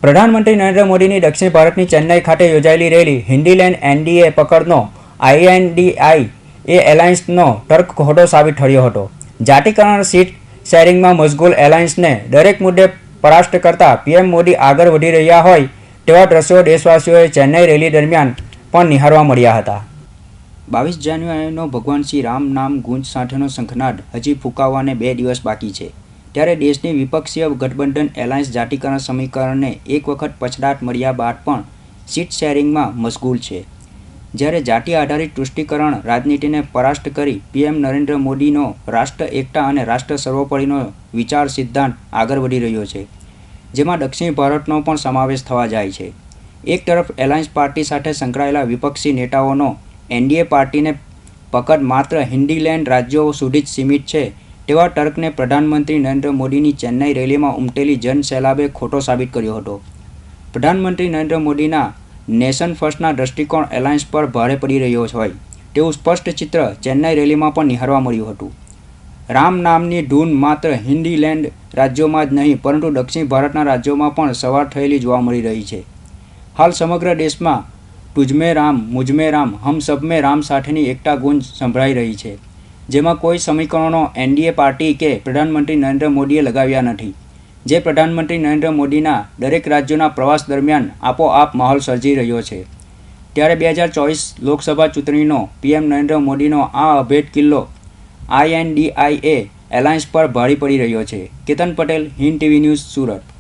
પ્રધાનમંત્રી નરેન્દ્ર મોદીની દક્ષિણ ભારતની ચેન્નઈ ખાતે યોજાયેલી રેલી હિન્દીલેન્ડ એનડીએ પકડનો આઈએનડીઆઈ એ એલાયન્સનો તર્ક ખોટો સાબિત થયો હતો. જાતિકરણ સીટ શેરિંગમાં મશગુલ એલાયન્સને દરેક મુદ્દે પરાસ્ત કરતા પીએમ મોદી આગળ વધી રહ્યા હોય તેવા દ્રશ્યો દેશવાસીઓએ ચેન્નઈ રેલી દરમિયાન પણ નિહાળવા મળ્યા હતા. 22 જાન્યુઆરીનો ભગવાન શ્રી રામ નામ ગુંજ સાથેનો શંખનાદ હજી ફૂંકાવાને 2 દિવસ બાકી છે. ત્યારે દેશની વિપક્ષીય ગઠબંધન એલાયન્સ જાતિકરણ સમીકરણને એક વખત પછડાટ મળ્યા બાદ પણ સીટ શેરિંગમાં મશગુલ છે. જ્યારે જાતિ આધારિત તુષ્ટિકરણ રાજનીતિને પરાસ્ત કરી પીએમ નરેન્દ્ર મોદીનો રાષ્ટ્ર એકતા અને રાષ્ટ્ર સર્વોપરીનો વિચાર સિદ્ધાંત આગળ વધી રહ્યો છે, જેમાં દક્ષિણ ભારતનો પણ સમાવેશ થવા જાય છે. એક તરફ એલાયન્સ પાર્ટી સાથે સંકળાયેલા વિપક્ષી નેતાઓનો એનડીએ પાર્ટીને પકડ માત્ર હિન્દીલેન્ડ રાજ્યો સુધી જ સીમિત છે તેવા તર્કને પ્રધાનમંત્રી નરેન્દ્ર મોદીની ચેન્નઈ રેલીમાં ઉમટેલી જનસેલાબે ખોટો સાબિત કર્યો હતો. પ્રધાનમંત્રી નરેન્દ્ર મોદીના નેશન ફર્સ્ટના દૃષ્ટિકોણ એલાયન્સ પર ભારે પડી રહ્યો હોય તેવું સ્પષ્ટ ચિત્ર ચેન્નઈ રેલીમાં પણ નિહાળવા મળ્યું હતું. રામ નામની ધૂન માત્ર હિન્દીલેન્ડ રાજ્યોમાં જ નહીં પરંતુ દક્ષિણ ભારતના રાજ્યોમાં પણ સવાર થયેલી જોવા મળી રહી છે. હાલ સમગ્ર દેશમાં તુજમે રામ, મુજમે રામ, હમ સબ મેં રામ સાથેની એકતા ગુંજ સંભળાઈ રહી છે, જેમાં કોઈ સમીકરણો એનડીએ પાર્ટી કે પ્રધાનમંત્રી નરેન્દ્ર મોદીએ લગાવ્યા નથી, જે પ્રધાનમંત્રી નરેન્દ્ર મોદીના દરેક રાજ્યોના પ્રવાસ દરમિયાન આપોઆપ માહોલ સર્જી રહ્યો છે. ત્યારે 2024 લોકસભા ચૂંટણીનો પીએમ નરેન્દ્ર મોદીનો આ અભેદ કિલ્લો આઈએનડીઆઈએ એલાયન્સ પર ભારી પડી રહ્યો છે. Ketan Patel, Hind TV news, Surat.